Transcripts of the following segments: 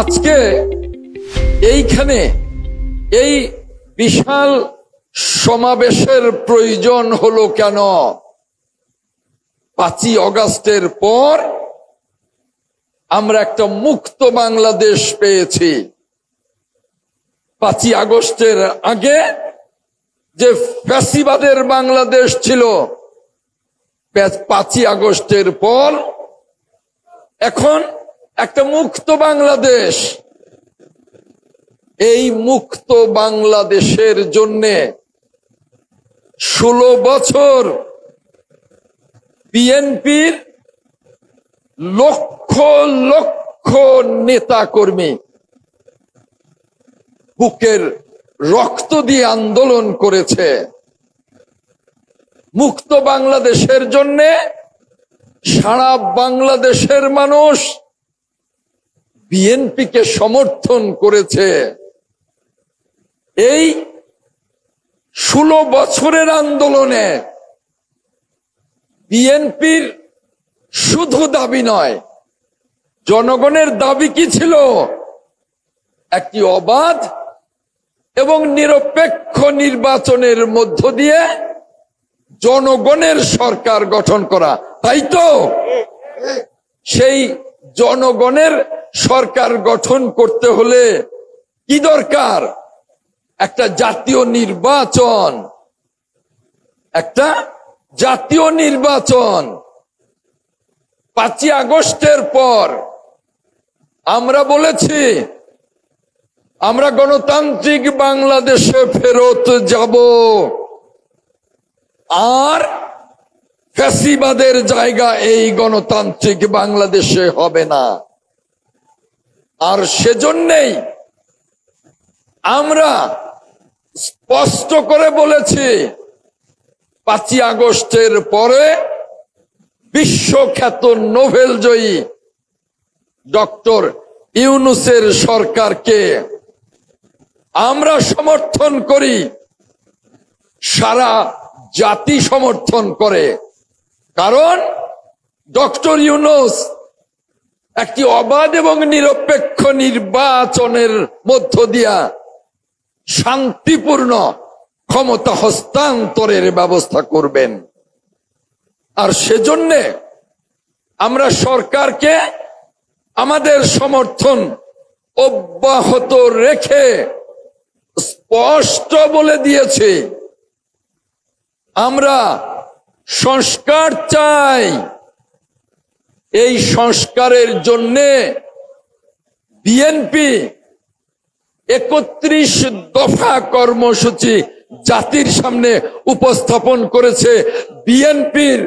আজকে এইখানে এই বিশাল সমাবেশের প্রয়োজন হলো কেন? 5ই আগস্টের পর আমরা একটা মুক্ত বাংলাদেশ পেয়েছি। 5ই আগস্টের আগে যে ফ্যাসিবাদের বাংলাদেশ ছিল, 5ই আগস্টের পর এখন একটা মুক্ত বাংলাদেশ। এই মুক্ত বাংলাদেশের জন্যে 16 বছর বিএনপির লক্ষ লক্ষ নেতা কর্মী বুকের রক্ত দিয়ে আন্দোলন করেছে। মুক্ত বাংলাদেশের জন্যে সারা বাংলাদেশের মানুষ বিএনপিকে সমর্থন করেছে। এই 16 বছরের আন্দোলনে বিএনপির শুধু দাবি নয়, জনগণের দাবি কি ছিল? একটি অবাধ এবং নিরপেক্ষ নির্বাচনের মধ্য দিয়ে জনগণের সরকার গঠন করা, তাই তো? সেই জনগণের সরকার গঠন করতে হলে কি দরকার? একটা জাতীয় নির্বাচন। একটা জাতীয় নির্বাচন। 5ই আগস্টের পর আমরা বলেছি আমরা গণতান্ত্রিক বাংলাদেশে ফেরত যাব, আর ফ্যাসিবাদের জায়গা এই গণতান্ত্রিক বাংলাদেশে হবে না। আর সেজন্যই আমরা স্পষ্ট করে বলেছি 5ই আগস্টের পরে বিশ্বখ্যাত নোবেল জয়ী ডক্টর ইউনূসের সরকারকে আমরা সমর্থন করি, সারা জাতি সমর্থন করে। কারণ ডক্টর ইউনূস একটি অবাধ এবং নিরপেক্ষ নির্বাচনের মধ্য দিয়া শান্তিপূর্ণ ক্ষমতা হস্তান্তরের ব্যবস্থা করবেন। আর সেজন্য আমরা সরকারকে আমাদের সমর্থন অব্যাহত রেখে স্পষ্ট বলে দিয়েছি আমরা সংস্কার চাই। এই সংস্কারের জন্যে বিএনপি 31 দফা কর্মসূচি জাতির সামনে উপস্থাপন করেছে। বিএনপির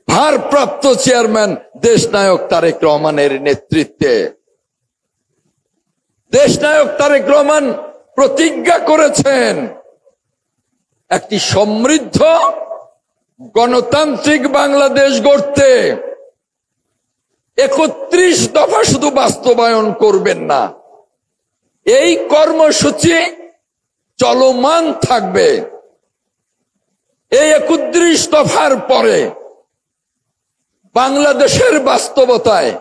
ভারপ্রাপ্ত চেয়ারম্যান দেশনায়ক তারেক রহমানের নেতৃত্বে। দেশনায়ক তারেক রহমান প্রতিজ্ঞা করেছেন একটি সমৃদ্ধ গণতান্ত্রিক বাংলাদেশ গড়তে। 31 দফা শুধু বাস্তবায়ন করবেন না, এই কর্মসূচি চলমান থাকবে। এই 31 দফার পরে বাংলাদেশের বাস্তবতায়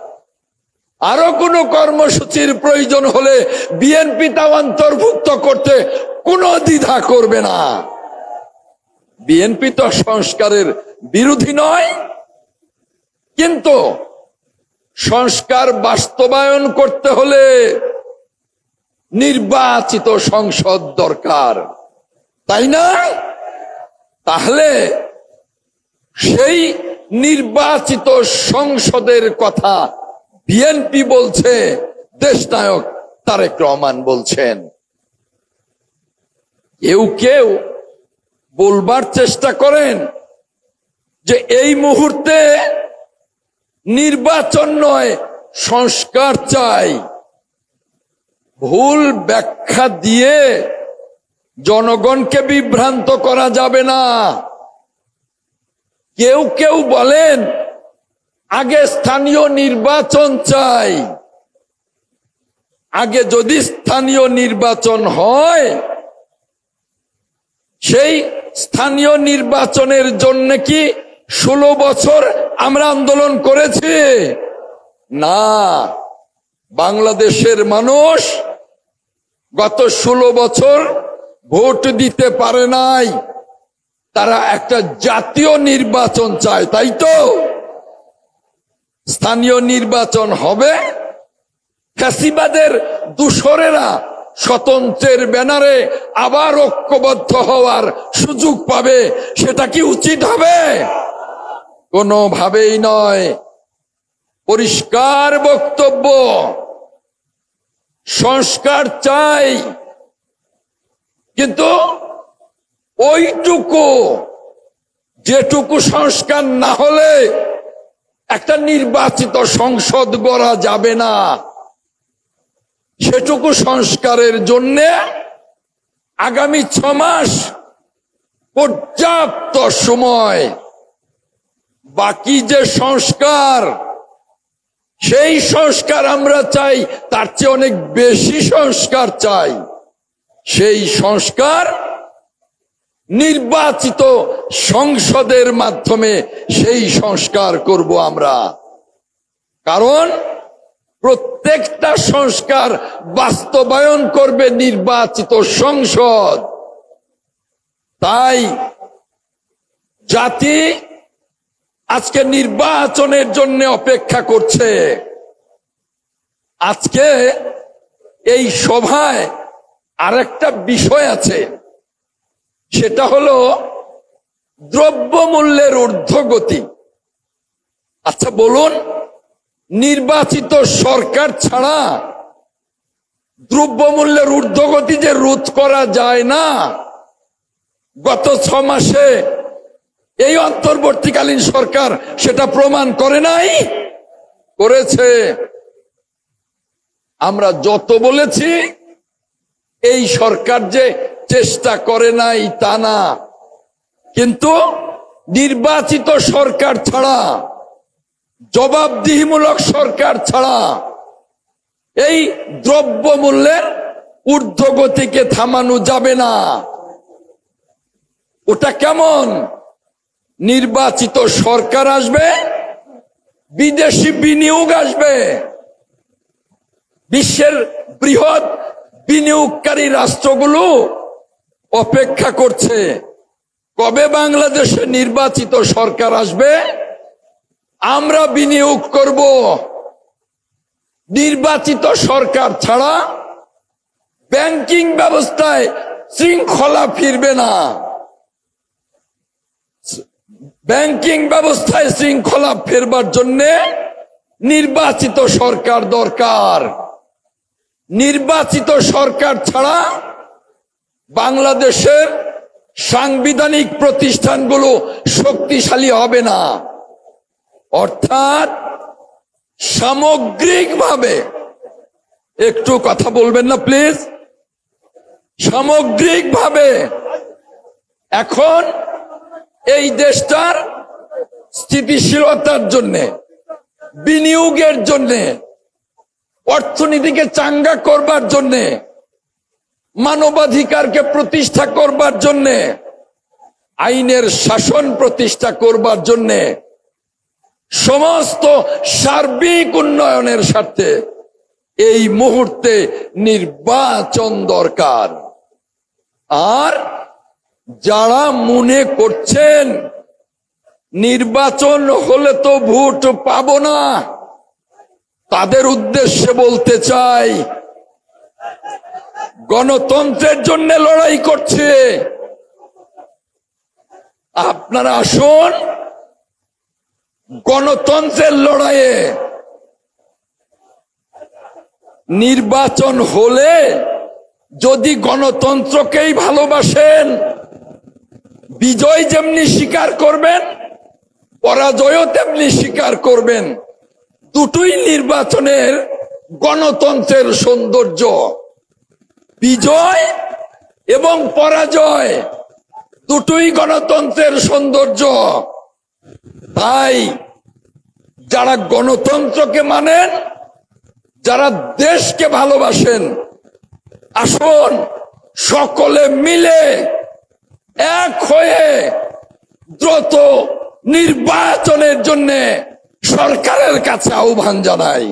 আরো কোনো কর্মসূচির প্রয়োজন হলে বিএনপি তা অন্তর্ভুক্ত করতে কোনো দ্বিধা করবে না। বিএনপি তো সংস্কারের বিরোধী নয়, কিন্তু সংস্কার বাস্তবায়ন করতে হলে নির্বাচিত সংসদ দরকার, তাই না? তাহলে সেই নির্বাচিত সংসদের কথা বিএনপি বলছে, দেশনায়ক তারেক রহমান বলছেন। কেউ কেউ বলবার চেষ্টা করেন যে এই মুহূর্তে নির্বাচন নয়, সংস্কার চাই। ভুল ব্যাখ্যা দিয়ে জনগণকে বিভ্রান্ত করা যাবে না। কেউ কেউ বলেন আগে স্থানীয় নির্বাচন চাই। আগে যদি স্থানীয় নির্বাচন হয়, সেই স্থানীয় নির্বাচনের জন্য কি 16 বছর আমরা আন্দোলন করেছি? না, বাংলাদেশের মানুষ গত 16 বছর ভোট দিতে পারে নাই। তারা একটা জাতীয় নির্বাচন চায়, তাই তো? স্থানীয় নির্বাচন হবে, ফ্যাসিবাদের দূষরেরা স্বতন্ত্রের ব্যানারে আবার ঐক্যবদ্ধ হওয়ার সুযোগ পাবে। সেটা কি উচিত হবে? কোনোভাবেই নয়। পরিষ্কার বক্তব্য, সংস্কার চাই, কিন্তু ওইটুকু যেটুকু সংস্কার না হলে একটা নির্বাচিত সংসদ গড়া যাবে না। সেটুকু সংস্কারের জন্য আগামী 6 মাস পর্যাপ্ত সময়। বাকি যে সংস্কার, সেই সংস্কার আমরা চাই, তার চেয়ে অনেক বেশি সংস্কার চাই। সেই সংস্কার নির্বাচিত সংসদের মাধ্যমে সেই সংস্কার করব আমরা। কারণ প্রত্যেকটা সংস্কার বাস্তবায়ন করবে নির্বাচিত সংসদ। তাই জাতি আজকে নির্বাচনের জন্য অপেক্ষা করছে। আজকে এই সভায় আরেকটা বিষয় আছে, সেটা হলো দ্রব্যমূল্যের ঊর্ধ্বগতি। আচ্ছা বলুন, নির্বাচিত সরকার ছাড়া দ্রব্যমূল্যের ঊর্ধ্বগতি যে রোধ করা যায় না, গত 6 মাসে এই অন্তর্বর্তীকালীন সরকার সেটা প্রমাণ করে নাই? করেছে। আমরা যত বলেছি এই সরকার যে চেষ্টা করে নাই তা না, কিন্তু নির্বাচিত সরকার ছাড়া, জবাবদিহিমূলক সরকার ছাড়া এই দ্রব্যমূল্যের ঊর্ধ্বগতিকে থামানো যাবে না। ওটা কেমন? নির্বাচিত সরকার আসবে, বিদেশি বিনিয়োগ আসবে, বিশ্বের বৃহৎ বিনিয়োগকারী রাষ্ট্রগুলো অপেক্ষা করছে কবে বাংলাদেশে নির্বাচিত সরকার আসবে, আমরা বিনিয়োগ করব। নির্বাচিত সরকার ছাড়া ব্যাংকিং ব্যবস্থায় শৃঙ্খলা ফিরবে না। ব্যাংকিং ব্যবস্থায় শৃঙ্খলা ফেরবার জন্য নির্বাচিত সরকার দরকার। নির্বাচিত সরকার ছাড়া বাংলাদেশের সাংবিধানিক প্রতিষ্ঠানগুলো শক্তিশালী হবে না। অর্থাৎ সামগ্রিকভাবে, একটু কথা বলবেন না প্লিজ, সামগ্রিকভাবে এখন এই দেশটার স্থিতিশীলতার জন্য, বিনিয়োগের জন্য, অর্থনীতিকে চাঙ্গা করবার জন্য, মানবাধিকারকে প্রতিষ্ঠা করবার জন্য, আইনের শাসন প্রতিষ্ঠা করবার জন্য, সমস্ত সার্বিক উন্নয়নের স্বার্থে এই মুহূর্তে নির্বাচন দরকার। আর যারা মনে করছেন নির্বাচন হলে তো ভোট পাবো না, তাদের উদ্দেশ্যে বলতে চাই, গণতন্ত্রের জন্য লড়াই করছে। আপনারা আসুন, গণতন্ত্রের লড়াইয়ে নির্বাচন হলে যদি গণতন্ত্রকেই ভালোবাসেন, বিজয় যেমনি স্বীকার করবেন, পরাজয়ও তেমনি স্বীকার করবেন। দুটোই নির্বাচনের গণতন্ত্রের সৌন্দর্য। বিজয় এবং পরাজয় দুটোই গণতন্ত্রের সৌন্দর্য। তাই যারা গণতন্ত্রকে মানেন, যারা দেশকে ভালোবাসেন, আসুন সকলে মিলে এক হয়ে দ্রুত নির্বাচনের জন্য সরকারের কাছে আহ্বান জানাই।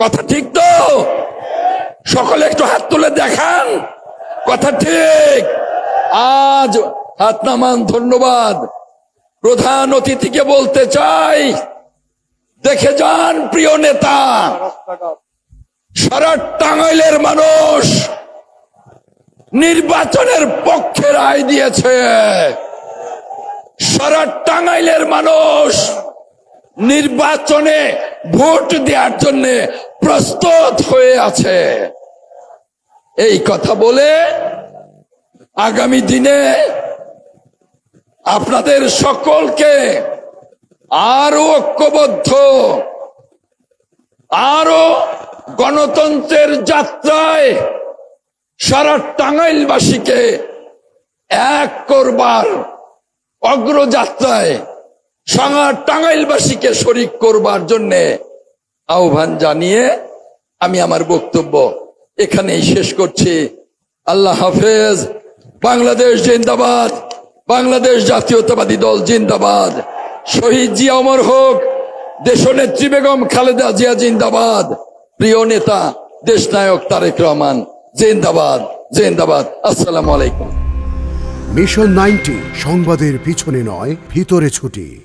কথা ঠিক তো? সকলে একটু হাত তুলে দেখান কথা ঠিক। আজ হাত নামান। ধন্যবাদ। প্রধান অতিথিকে বলতে চাই, দেখে যান প্রিয় নেতা, সারা টাঙ্গাইলের মানুষ নির্বাচনের পক্ষে রায় দিয়েছে। সারা টাঙ্গাইলের মানুষ নির্বাচনে ভোট দেওয়ার জন্য প্রস্তুত হয়ে আছে। এই কথা বলে আগামী দিনে আপনাদের সকলকে আরো ঐক্যবদ্ধ, আরো গণতন্ত্রের যাত্রায় সারা টাঙ্গাইলবাসীকে এক করবার অগ্রযাত্রায় সারা টাঙ্গাইলবাসীকে শরিক করবার জন্য আহ্বান জানিয়ে আমি আমার বক্তব্য এখানেই শেষ করছি। আল্লাহ হাফেজ। বাংলাদেশ জিন্দাবাদ। বাংলাদেশ জাতীয়তাবাদী দল জিন্দাবাদ। শহীদ জিয়া অমর হোক। দেশনেত্রী বেগম খালেদা জিয়া জিন্দাবাদ। প্রিয় নেতা দেশনায়ক তারেক রহমান জিন্দাবাদ। জিন্দাবাদ। আসসালামু আলাইকুম। মিশন 90 সংবাদের পিছনে নয়, ভিতরে ছুটি।